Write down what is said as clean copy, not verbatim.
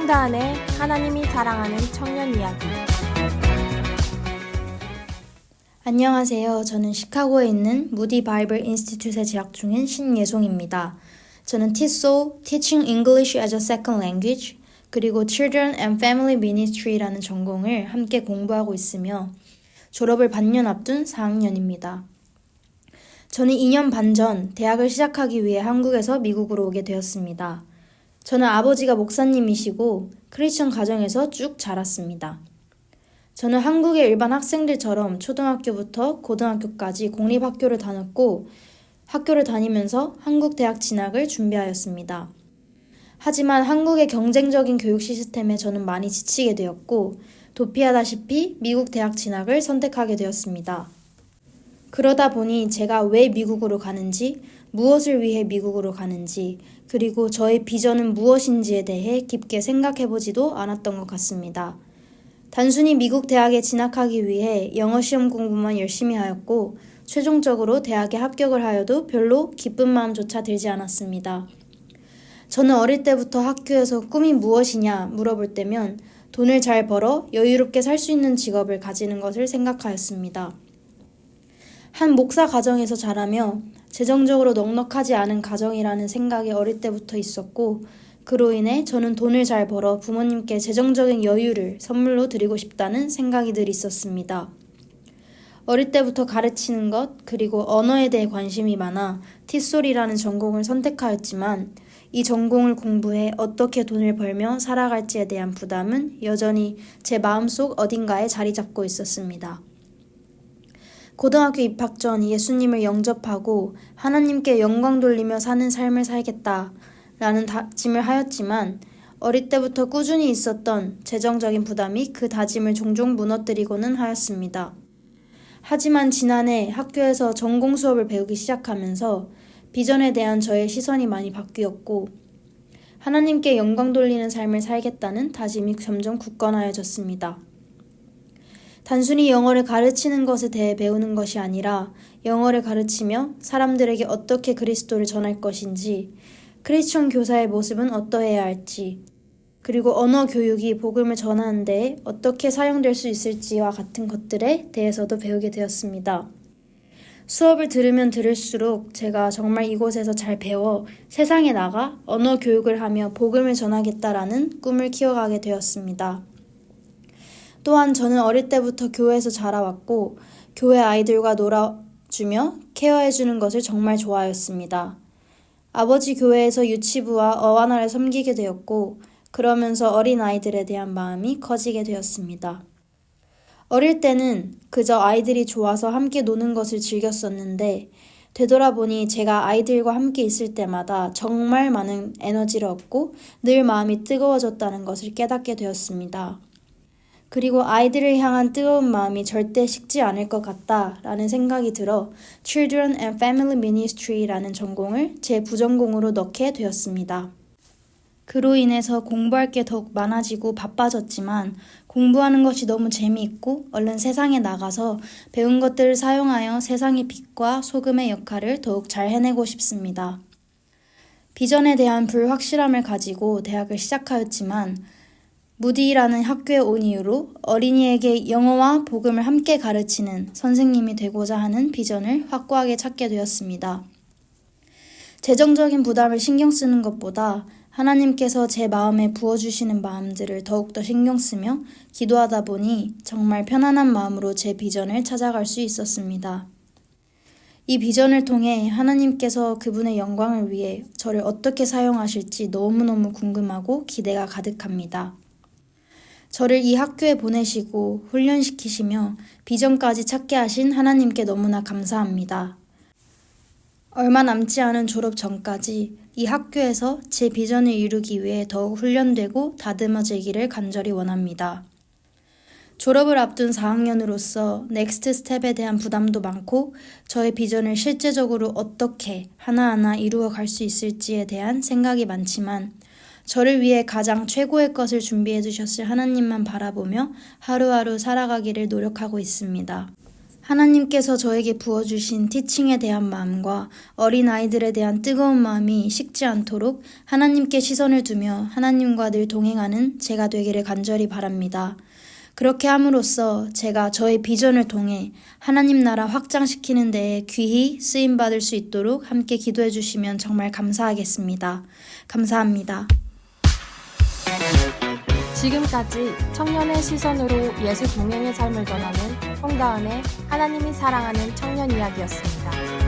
홍다은의 하나님이 사랑하는 청년 이야기. 안녕하세요. 저는 시카고에 있는 무디 바이블 인스티튜트에 재학 중인 신예송입니다. 저는 TESOL, Teaching English as a Second Language, 그리고 Children and Family Ministry라는 전공을 함께 공부하고 있으며 졸업을 반년 앞둔 4학년입니다. 저는 2년 반 전 대학을 시작하기 위해 한국에서 미국으로 오게 되었습니다. 저는 아버지가 목사님이시고 크리스천 가정에서 쭉 자랐습니다. 저는 한국의 일반 학생들처럼 초등학교부터 고등학교까지 공립학교를 다녔고 학교를 다니면서 한국 대학 진학을 준비하였습니다. 하지만 한국의 경쟁적인 교육 시스템에 저는 많이 지치게 되었고 도피하다시피 미국 대학 진학을 선택하게 되었습니다. 그러다 보니 제가 왜 미국으로 가는지, 무엇을 위해 미국으로 가는지, 그리고 저의 비전은 무엇인지에 대해 깊게 생각해보지도 않았던 것 같습니다. 단순히 미국 대학에 진학하기 위해 영어 시험 공부만 열심히 하였고 최종적으로 대학에 합격을 하여도 별로 기쁜 마음조차 들지 않았습니다. 저는 어릴 때부터 학교에서 꿈이 무엇이냐 물어볼 때면 돈을 잘 벌어 여유롭게 살 수 있는 직업을 가지는 것을 생각하였습니다. 한 목사 가정에서 자라며 재정적으로 넉넉하지 않은 가정이라는 생각이 어릴 때부터 있었고 그로 인해 저는 돈을 잘 벌어 부모님께 재정적인 여유를 선물로 드리고 싶다는 생각이 늘 있었습니다. 어릴 때부터 가르치는 것 그리고 언어에 대해 관심이 많아 티솔이라는 전공을 선택하였지만 이 전공을 공부해 어떻게 돈을 벌며 살아갈지에 대한 부담은 여전히 제 마음속 어딘가에 자리 잡고 있었습니다. 고등학교 입학 전 예수님을 영접하고 하나님께 영광 돌리며 사는 삶을 살겠다라는 다짐을 하였지만 어릴 때부터 꾸준히 있었던 재정적인 부담이 그 다짐을 종종 무너뜨리고는 하였습니다. 하지만 지난해 학교에서 전공 수업을 배우기 시작하면서 비전에 대한 저의 시선이 많이 바뀌었고 하나님께 영광 돌리는 삶을 살겠다는 다짐이 점점 굳건하여졌습니다. 단순히 영어를 가르치는 것에 대해 배우는 것이 아니라 영어를 가르치며 사람들에게 어떻게 그리스도를 전할 것인지, 크리스천 교사의 모습은 어떠해야 할지, 그리고 언어 교육이 복음을 전하는 데에 어떻게 사용될 수 있을지와 같은 것들에 대해서도 배우게 되었습니다. 수업을 들으면 들을수록 제가 정말 이곳에서 잘 배워 세상에 나가 언어 교육을 하며 복음을 전하겠다라는 꿈을 키워가게 되었습니다. 또한 저는 어릴 때부터 교회에서 자라왔고 교회 아이들과 놀아주며 케어해주는 것을 정말 좋아했습니다. 아버지 교회에서 유치부와 어와나를 섬기게 되었고 그러면서 어린 아이들에 대한 마음이 커지게 되었습니다. 어릴 때는 그저 아이들이 좋아서 함께 노는 것을 즐겼었는데 되돌아보니 제가 아이들과 함께 있을 때마다 정말 많은 에너지를 얻고 늘 마음이 뜨거워졌다는 것을 깨닫게 되었습니다. 그리고 아이들을 향한 뜨거운 마음이 절대 식지 않을 것 같다라는 생각이 들어 Children and Family Ministry라는 전공을 제 부전공으로 넣게 되었습니다. 그로 인해서 공부할 게 더욱 많아지고 바빠졌지만 공부하는 것이 너무 재미있고 얼른 세상에 나가서 배운 것들을 사용하여 세상의 빛과 소금의 역할을 더욱 잘 해내고 싶습니다. 비전에 대한 불확실함을 가지고 대학을 시작하였지만 무디라는 학교에 온 이후로 어린이에게 영어와 복음을 함께 가르치는 선생님이 되고자 하는 비전을 확고하게 찾게 되었습니다. 재정적인 부담을 신경 쓰는 것보다 하나님께서 제 마음에 부어주시는 마음들을 더욱더 신경 쓰며 기도하다 보니 정말 편안한 마음으로 제 비전을 찾아갈 수 있었습니다. 이 비전을 통해 하나님께서 그분의 영광을 위해 저를 어떻게 사용하실지 너무너무 궁금하고 기대가 가득합니다. 저를 이 학교에 보내시고 훈련시키시며 비전까지 찾게 하신 하나님께 너무나 감사합니다. 얼마 남지 않은 졸업 전까지 이 학교에서 제 비전을 이루기 위해 더욱 훈련되고 다듬어지기를 간절히 원합니다. 졸업을 앞둔 4학년으로서 넥스트 스텝에 대한 부담도 많고 저의 비전을 실제적으로 어떻게 하나하나 이루어 갈 수 있을지에 대한 생각이 많지만 저를 위해 가장 최고의 것을 준비해 주셨을 하나님만 바라보며 하루하루 살아가기를 노력하고 있습니다. 하나님께서 저에게 부어주신 티칭에 대한 마음과 어린아이들에 대한 뜨거운 마음이 식지 않도록 하나님께 시선을 두며 하나님과 늘 동행하는 제가 되기를 간절히 바랍니다. 그렇게 함으로써 제가 저의 비전을 통해 하나님 나라 확장시키는 데에 귀히 쓰임받을 수 있도록 함께 기도해 주시면 정말 감사하겠습니다. 감사합니다. 지금까지 청년의 시선으로 예수 동행의 삶을 전하는 홍다은의 하나님이 사랑하는 청년 이야기였습니다.